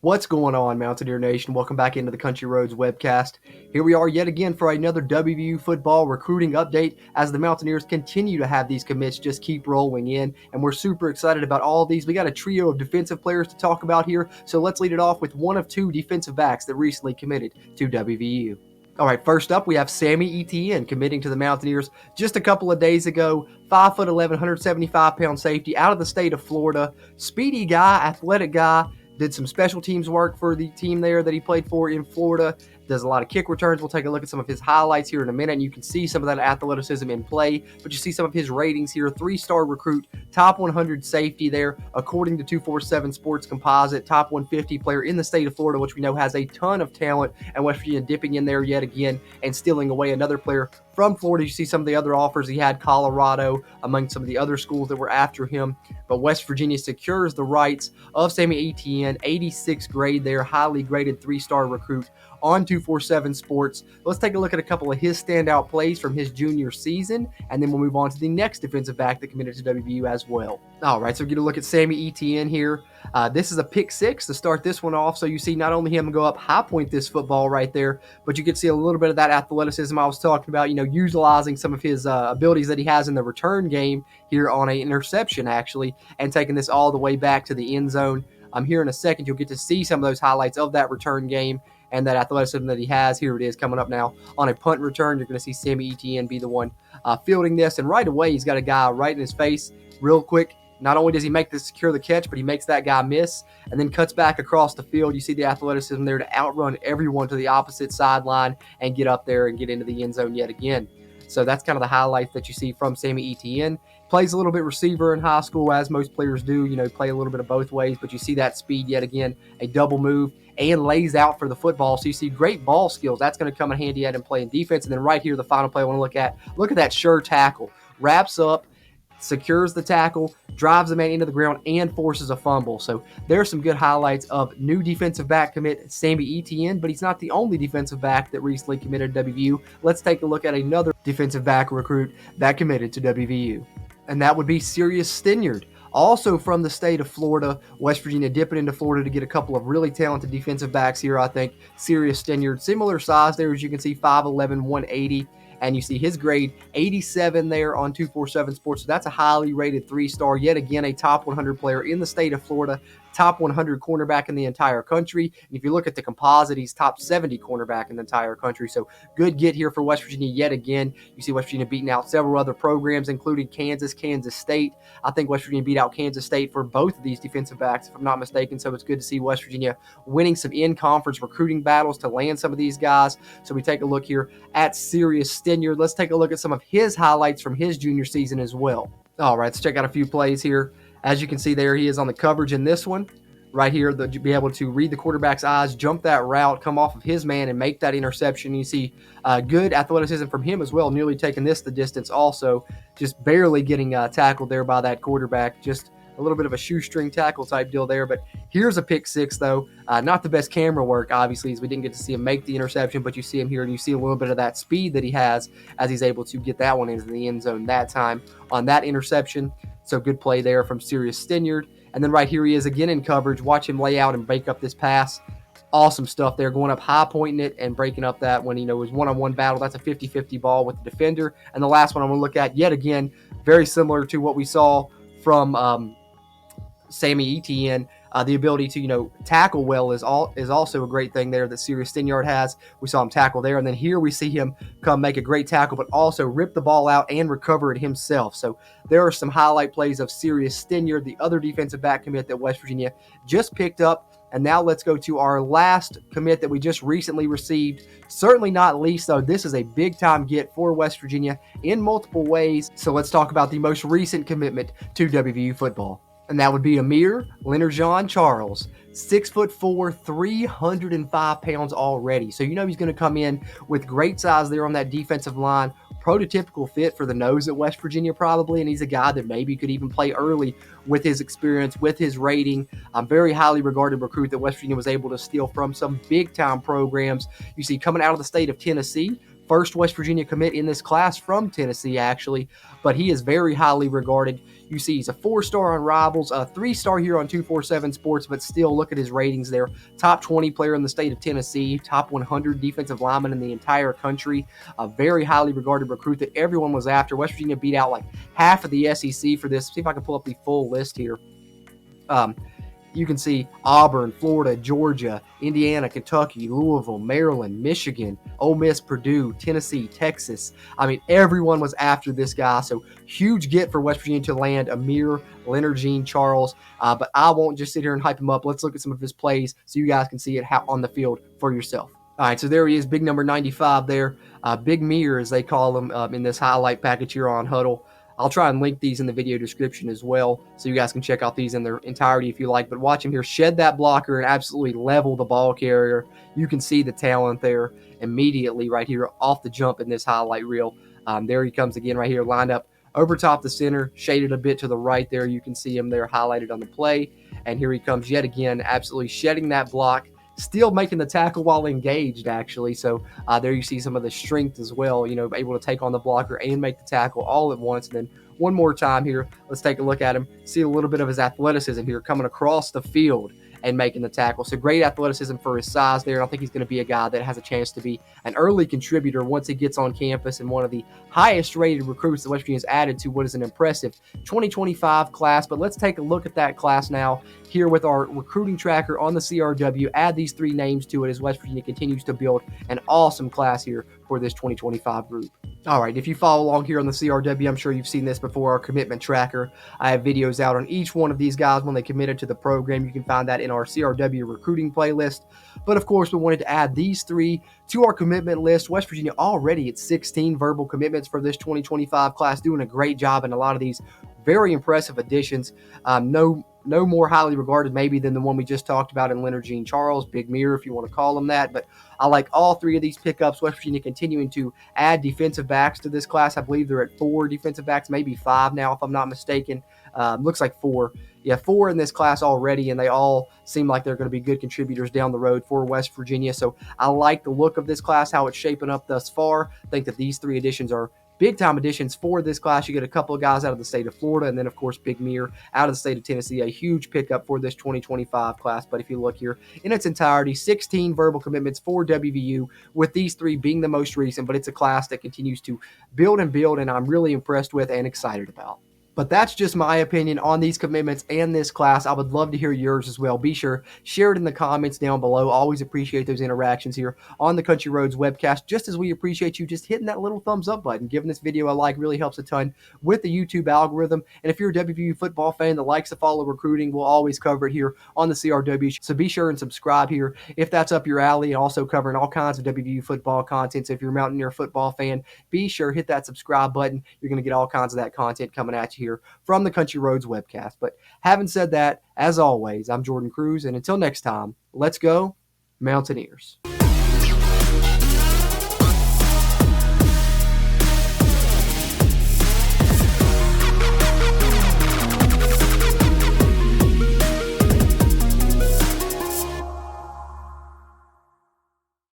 What's going on, Mountaineer Nation? Welcome back into the Country Roads webcast. Here we are yet again for another WVU football recruiting update as the Mountaineers continue to have these commits just keep rolling in, and we're super excited about all of these. We got a trio of defensive players to talk about here, so let's lead it off with one of two defensive backs that recently committed to WVU. All right, first up, we have Sammy Etn committing to the Mountaineers just a couple of days ago. 5'11", 175-pound safety out of the state of Florida. Speedy guy, athletic guy. Did some special teams work for the team there that he played for in Florida. Does a lot of kick returns. We'll take a look at some of his highlights here in a minute, and you can see some of that athleticism in play. But you see some of his ratings here. 3-star recruit, top 100 safety there, according to 247 Sports Composite. Top 150 player in the state of Florida, which we know has a ton of talent. And West Virginia dipping in there yet again and stealing away another player from Florida. You see some of the other offers he had, Colorado, among some of the other schools that were after him. But West Virginia secures the rights of Sammy Etn, 86th grade there, highly graded 3-star recruit on 247 Sports. Let's take a look at a couple of his standout plays from his junior season, and then we'll move on to the next defensive back that committed to WVU as well. All right, so we're going to look at Sammy Etn here. This is a pick six to start this one off, so you see not only him go up high point this football right there, but you can see a little bit of that athleticism I was talking about, utilizing some of his abilities that he has in the return game here on an interception, actually, and taking this all the way back to the end zone. Here in a second, you'll get to see some of those highlights of that return game and that athleticism that he has. Here it is coming up now on a punt return. You're going to see Sammy Etn be the one fielding this, and right away he's got a guy right in his face real quick. Not only does he make this secure the catch, but he makes that guy miss and then cuts back across the field. You see the athleticism there to outrun everyone to the opposite sideline and get up there and get into the end zone yet again. So that's kind of the highlights that you see from Sammy Etn. Plays a little bit receiver in high school, as most players do, play a little bit of both ways, but you see that speed yet again, a double move, and lays out for the football. So you see great ball skills. That's going to come in handy at him playing defense. And then right here, the final play I want to look at that sure tackle. Wraps up, secures the tackle, drives the man into the ground, and forces a fumble. So there's some good highlights of new defensive back commit Sammy Etn, but he's not the only defensive back that recently committed to WVU. Let's take a look at another defensive back recruit that committed to WVU, and that would be Sirus Stinyard. Also from the state of Florida. West Virginia dipping into Florida to get a couple of really talented defensive backs here, I think. Sirus Stinyard, similar size there, as you can see, 5'11", 180. And you see his grade 87 there on 247 Sports. So that's a highly rated 3-star. Yet again, a top 100 player in the state of Florida, top 100 cornerback in the entire country. And if you look at the composite, he's top 70 cornerback in the entire country. So good get here for West Virginia yet again. You see West Virginia beating out several other programs, including Kansas State. I think West Virginia beat out Kansas State for both of these defensive backs, if I'm not mistaken. So it's good to see West Virginia winning some in-conference recruiting battles to land some of these guys. So we take a look here at Sirus Stevenson. Let's take a look at some of his highlights from his junior season as well. All right, let's check out a few plays here. As you can see there, he is on the coverage in this one. Right here, to be able to read the quarterback's eyes, jump that route, come off of his man, and make that interception. You see good athleticism from him as well, nearly taking this the distance also, just barely getting tackled there by that quarterback. Just a little bit of a shoestring tackle type deal there. But here's a pick six, though. Not the best camera work, obviously, as we didn't get to see him make the interception, but you see him here, and you see a little bit of that speed that he has as he's able to get that one into the end zone that time on that interception. So good play there from Sirus Stevenson. And then right here he is again in coverage. Watch him lay out and break up this pass. Awesome stuff there, going up high, pointing it, and breaking up that when his one-on-one battle. That's a 50-50 ball with the defender. And the last one I'm going to look at, yet again, very similar to what we saw from Sammy Etn. The ability to, tackle well is also a great thing there that Sirus Stinyard has. We saw him tackle there, and then here we see him come make a great tackle, but also rip the ball out and recover it himself. So there are some highlight plays of Sirus Stinyard, the other defensive back commit that West Virginia just picked up. And now let's go to our last commit that we just recently received. Certainly not least, though, this is a big-time get for West Virginia in multiple ways. So let's talk about the most recent commitment to WVU football. And that would be Amir, Leonard-Jean Charles, 6'4", 305 pounds already. So he's going to come in with great size there on that defensive line. Prototypical fit for the nose at West Virginia probably, and he's a guy that maybe could even play early with his experience, with his rating. Very highly regarded recruit that West Virginia was able to steal from some big-time programs. You see coming out of the state of Tennessee, first West Virginia commit in this class from Tennessee, actually, but he is very highly regarded. You see he's a 4-star on Rivals, a 3-star here on 247 Sports, but still look at his ratings there. Top 20 player in the state of Tennessee, top 100 defensive lineman in the entire country, a very highly regarded recruit that everyone was after. West Virginia beat out like half of the SEC for this. See if I can pull up the full list here. You can see Auburn, Florida, Georgia, Indiana, Kentucky, Louisville, Maryland, Michigan, Ole Miss, Purdue, Tennessee, Texas. I mean, everyone was after this guy. So huge get for West Virginia to land Amir, Leonard-Jean, Charles. But I won't just sit here and hype him up. Let's look at some of his plays so you guys can see it on the field for yourself. All right, so there he is, big number 95 there. Big Mir, as they call him in this highlight package here on Huddle. I'll try and link these in the video description as well, so you guys can check out these in their entirety if you like. But watch him here shed that blocker and absolutely level the ball carrier. You can see the talent there immediately right here off the jump in this highlight reel. There he comes again right here, lined up over top the center, shaded a bit to the right there. You can see him there highlighted on the play. And here he comes yet again, absolutely shedding that block. Still making the tackle while engaged, actually. So there you see some of the strength as well, you know, able to take on the blocker and make the tackle all at once. And then one more time here, let's take a look at him, see a little bit of his athleticism here coming across the field and making the tackle. So great athleticism for his size there. I think he's going to be a guy that has a chance to be an early contributor once he gets on campus, and one of the highest rated recruits that West Virginia has added to what is an impressive 2025 class. But let's take a look at that class now here with our recruiting tracker on the CRW. Add these 3 names to it as West Virginia continues to build an awesome class here for this 2025 group. All right, if you follow along here on the CRW, I'm sure you've seen this before, our commitment tracker. I have videos out on each one of these guys when they committed to the program. You can find that in our CRW recruiting playlist. But of course, we wanted to add these 3 to our commitment list. West Virginia already at 16 verbal commitments for this 2025 class, doing a great job in a lot of these very impressive additions. No more highly regarded maybe than the one we just talked about in Leonard-Jean Charles, Big Mir if you want to call him that. But I like all 3 of these pickups. West Virginia continuing to add defensive backs to this class. I believe they're at 4 defensive backs, maybe 5 now if I'm not mistaken. Looks like 4. Yeah, 4 in this class already, and they all seem like they're going to be good contributors down the road for West Virginia. So I like the look of this class, how it's shaping up thus far. I think that these 3 additions are big-time additions for this class. You get a couple of guys out of the state of Florida, and then, of course, Big Mir out of the state of Tennessee, a huge pickup for this 2025 class. But if you look here in its entirety, 16 verbal commitments for WVU, with these 3 being the most recent. But it's a class that continues to build, and I'm really impressed with and excited about. But that's just my opinion on these commitments and this class. I would love to hear yours as well. Be sure, share it in the comments down below. Always appreciate those interactions here on the Country Roads webcast, just as we appreciate you just hitting that little thumbs up button. Giving this video a like really helps a ton with the YouTube algorithm. And if you're a WVU football fan that likes to follow recruiting, we'll always cover it here on the CRW. So be sure and subscribe here if that's up your alley, and also covering all kinds of WVU football content. So if you're a Mountaineer football fan, be sure hit that subscribe button. You're going to get all kinds of that content coming at you here from the Country Roads webcast. But having said that, as always, I'm Jordan Cruz, and until next time, let's go Mountaineers.